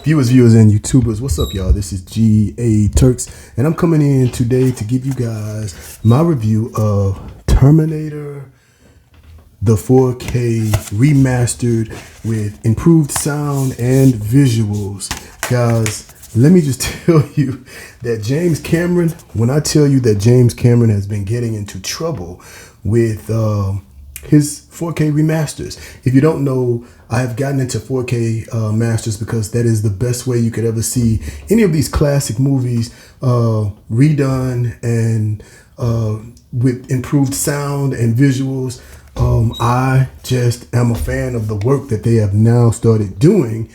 Viewers, and YouTubers, what's up, y'all? This is a.k.a. Turks, and I'm coming in today to give you guys my review of Terminator, the 4K remastered with improved sound and visuals. Guys, let me just tell you that James Cameron, when I tell you that James Cameron has been getting into trouble with his 4K remasters. If you don't know, I have gotten into 4K masters because that is the best way you could ever see any of these classic movies redone and with improved sound and visuals. I just am a fan of the work that they have now started doing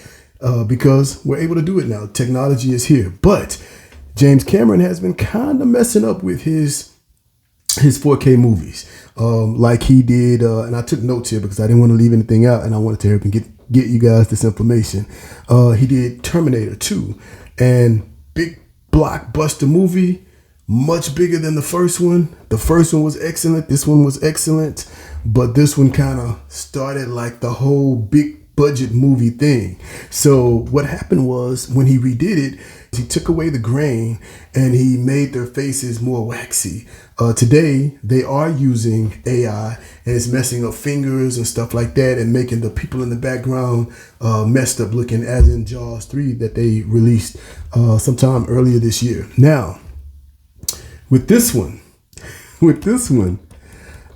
because we're able to do it now. Technology is here. But James Cameron has been kind of messing up with his 4K movies, like he did, and I took notes here because I didn't want to leave anything out, and I wanted to help and get you guys this information. He did Terminator 2, and big blockbuster movie, much bigger than the first one. The first one was excellent. This one was excellent, but this one kind of started like the whole big budget movie thing. So what happened was when he redid it, he took away the grain and he made their faces more waxy. Today, they are using AI and it's messing up fingers and stuff like that and making the people in the background messed up looking, as in Jaws 3 that they released sometime earlier this year. Now, with this one,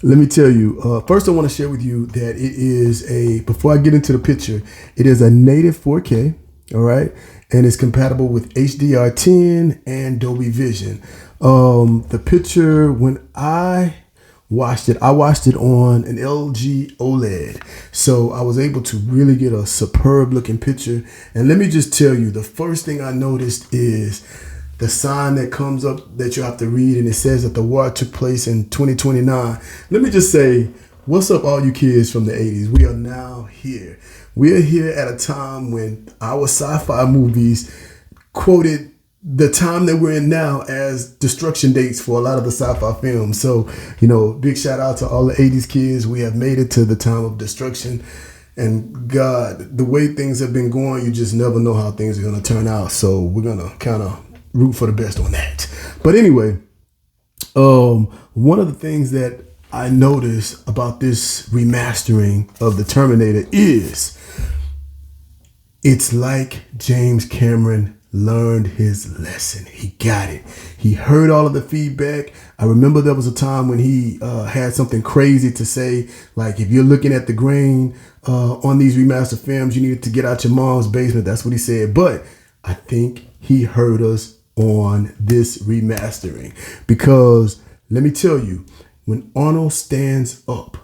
let me tell you, first I want to share with you that it is before I get into the picture, it is a native 4K, all right? And it's compatible with HDR10 and Dolby Vision. The picture, when I watched it on an LG OLED. So I was able to really get a superb looking picture. And let me just tell you, the first thing I noticed is the sign that comes up that you have to read, and it says that the war took place in 2029. Let me just say, what's up, all you kids from the 80s? We are now here. We are here at a time when our sci-fi movies quoted the time that we're in now as destruction dates for a lot of the sci-fi films. So, big shout out to all the 80s kids. We have made it to the time of destruction. And God, the way things have been going, you just never know how things are going to turn out. So we're going to kind of root for the best on that. But anyway, one of the things that I noticed about this remastering of the Terminator is it's like James Cameron learned his lesson. He got it. He heard all of the feedback. I remember there was a time when he had something crazy to say, like if you're looking at the grain on these remastered films, you needed to get out your mom's basement. That's what he said. But I think he heard us on this remastering, because let me tell you, when Arnold stands up,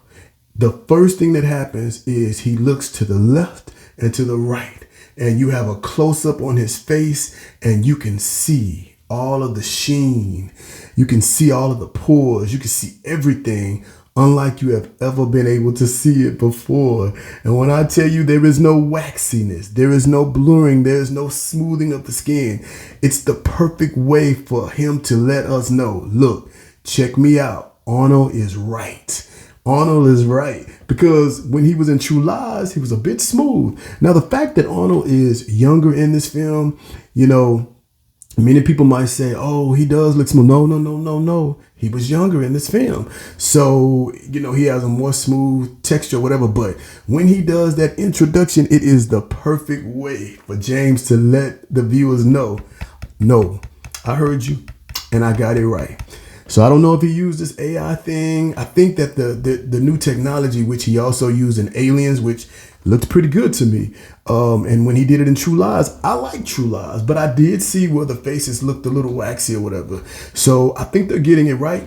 the first thing that happens is he looks to the left and to the right, and you have a close-up on his face, and you can see all of the sheen. You can see all of the pores. You can see everything unlike you have ever been able to see it before. And when I tell you there is no waxiness, there is no blurring, there is no smoothing of the skin, it's the perfect way for him to let us know, look, check me out. Arnold is right. Arnold is right. Because when he was in True Lies, he was a bit smooth. Now, the fact that Arnold is younger in this film, many people might say, oh, he does look smooth. No. He was younger in this film. So, he has a more smooth texture, whatever. But when he does that introduction, it is the perfect way for James to let the viewers know, no, I heard you and I got it right. So I don't know if he used this AI thing. I think that the new technology, which he also used in Aliens, which looked pretty good to me. And when he did it in True Lies, I like True Lies, but I did see where the faces looked a little waxy or whatever. So I think they're getting it right,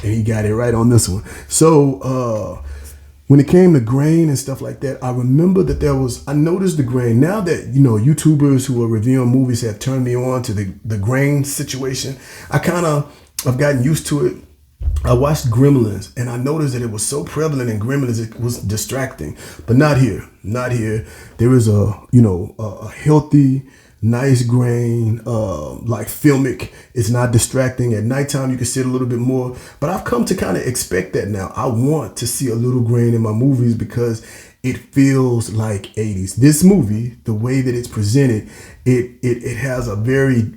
and he got it right on this one. So when it came to grain and stuff like that, I remember that I noticed the grain. Now that, YouTubers who are reviewing movies have turned me on to the grain situation, I've gotten used to it. I watched Gremlins, and I noticed that it was so prevalent in Gremlins, it was distracting. But not here. There is a healthy, nice grain, like filmic. It's not distracting. At nighttime, you can see it a little bit more. But I've come to kind of expect that now. I want to see a little grain in my movies because it feels like 80s. This movie, the way that it's presented, it has a very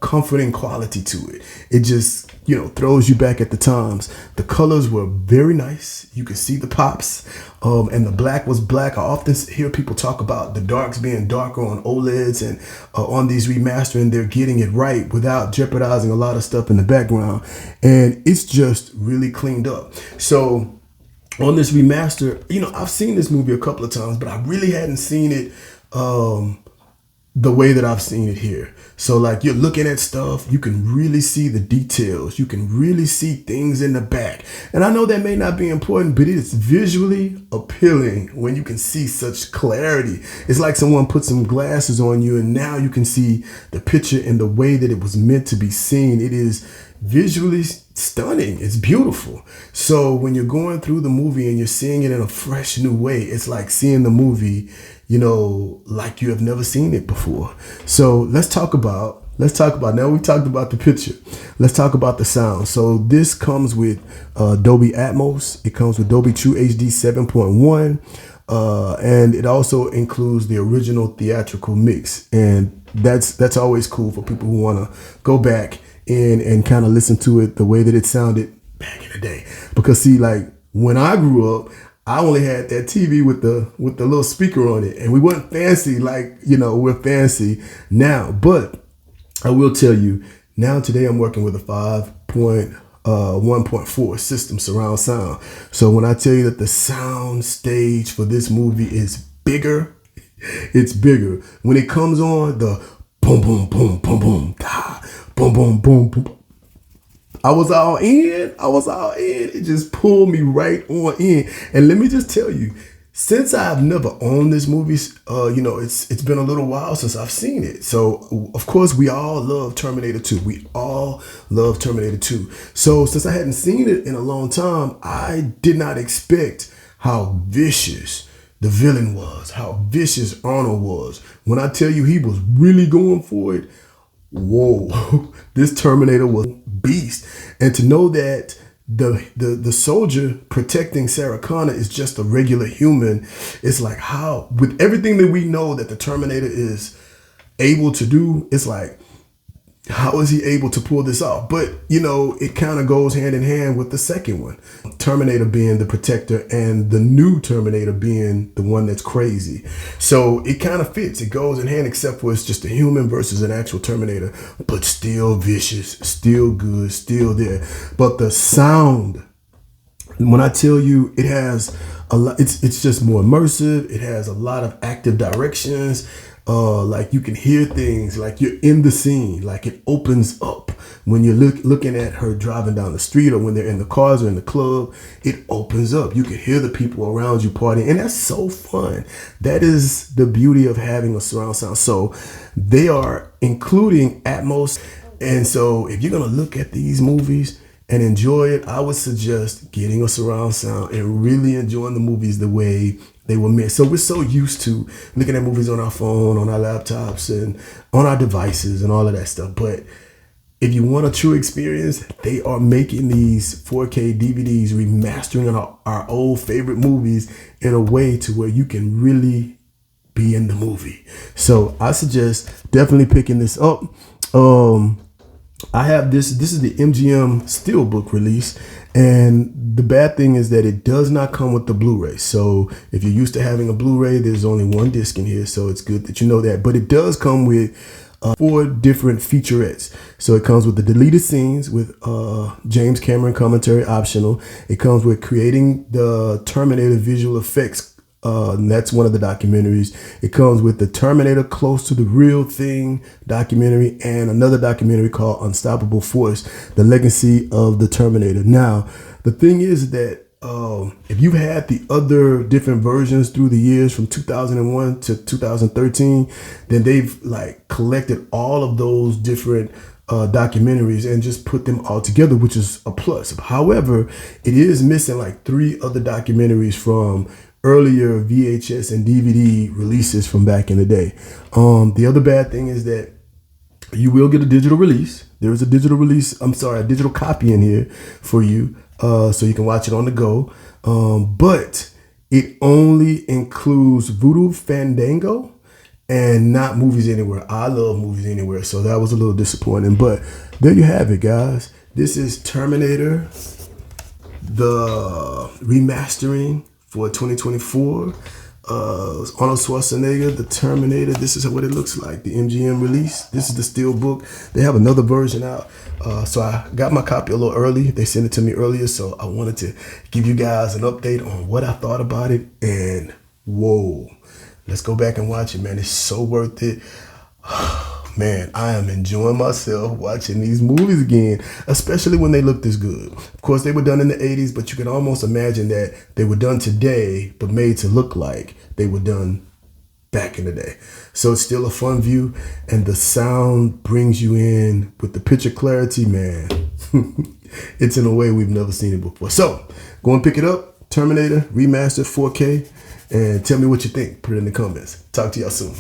comforting quality to it. It just, throws you back at the times. The colors were very nice. You could see the pops, and the black was black. I often hear people talk about the darks being darker on OLEDs, and on these remastering, they're getting it right without jeopardizing a lot of stuff in the background. And it's just really cleaned up. So on this remaster, I've seen this movie a couple of times, but I really hadn't seen it the way that I've seen it here. So like, you're looking at stuff, you can really see the details. You can really see things in the back. And I know that may not be important, but it is visually appealing when you can see such clarity. It's like someone put some glasses on you and now you can see the picture in the way that it was meant to be seen. It is visually stunning. It's beautiful. So when you're going through the movie and you're seeing it in a fresh new way, it's like seeing the movie, like you have never seen it before. So let's talk about, now we talked about the picture. Let's talk about the sound. So this comes with Dolby Atmos. It comes with Dolby True HD 7.1. And it also includes the original theatrical mix. And that's always cool for people who want to go back and kind of listen to it the way that it sounded back in the day. Because see, like when I grew up, I only had that TV with the little speaker on it, and we weren't fancy like we're fancy now. But I will tell you, now today I'm working with a 5.1.4 system surround sound. So when I tell you that the sound stage for this movie is bigger, it's bigger. When it comes on, the boom boom boom boom boom da, boom boom boom boom. I was all in. It just pulled me right on in. And let me just tell you, since I've never owned this movie, it's been a little while since I've seen it. So, of course, we all love Terminator 2. We all love Terminator 2. So, since I hadn't seen it in a long time, I did not expect how vicious the villain was, how vicious Arnold was. When I tell you he was really going for it, whoa, this Terminator was beast. And to know that the soldier protecting Sarah Connor is just a regular human, it's like, how, with everything that we know that the Terminator is able to do, it's like, how is he able to pull this off? But, it kind of goes hand in hand with the second one. Terminator being the protector and the new Terminator being the one that's crazy. So it kind of fits. It goes in hand, except for it's just a human versus an actual Terminator, but still vicious, still good, still there. But the sound, when I tell you, it has a lot, it's just more immersive. It has a lot of active directions. Like you can hear things, like you're in the scene, like it opens up when you're looking at her driving down the street, or when they're in the cars or in the club, it opens up. You can hear the people around you partying, and that's so fun. That is the beauty of having a surround sound. So they are including Atmos. And so if you're going to look at these movies and enjoy it, I would suggest getting a surround sound and really enjoying the movies the way they were meant. So we're so used to looking at movies on our phone, on our laptops, and on our devices and all of that stuff. But if you want a true experience, they are making these 4K DVDs, remastering our old favorite movies in a way to where you can really be in the movie. So I suggest definitely picking this up. I have this is the MGM Steelbook release, and the bad thing is that it does not come with the Blu-ray. So if you're used to having a Blu-ray, there's only one disc in here, so it's good that you know that. But it does come with 4 different featurettes. So it comes with the deleted scenes with James Cameron commentary optional. It comes with creating the Terminator visual effects. And that's one of the documentaries. It comes with the Terminator Close to the Real Thing documentary, and another documentary called Unstoppable Force, the legacy of the Terminator. Now, the thing is that if you've had the other different versions through the years from 2001 to 2013, then they've like collected all of those different documentaries and just put them all together, which is a plus. However, it is missing like 3 other documentaries from earlier VHS and DVD releases from back in the day. The other bad thing is that you will get a digital release. There is a digital release, a digital copy in here for you, so you can watch it on the go. But It only includes Voodoo Fandango and not Movies Anywhere. I love Movies Anywhere, so that was a little disappointing. But there you have it, guys. This is Terminator, the remastering for 2024. Arnold Schwarzenegger, the Terminator. This is what it looks like. The MGM release. This is the Steelbook. They have another version out. So I got my copy a little early. They sent it to me earlier, so I wanted to give you guys an update on what I thought about it. And whoa, let's go back and watch it, man. It's so worth it. Man, I am enjoying myself watching these movies again, especially when they look this good. Of course, they were done in the 80s, but you can almost imagine that they were done today, but made to look like they were done back in the day. So it's still a fun view, and the sound brings you in with the picture clarity, man. It's in a way we've never seen it before. So go and pick it up, Terminator Remastered 4K, and tell me what you think. Put it in the comments. Talk to y'all soon.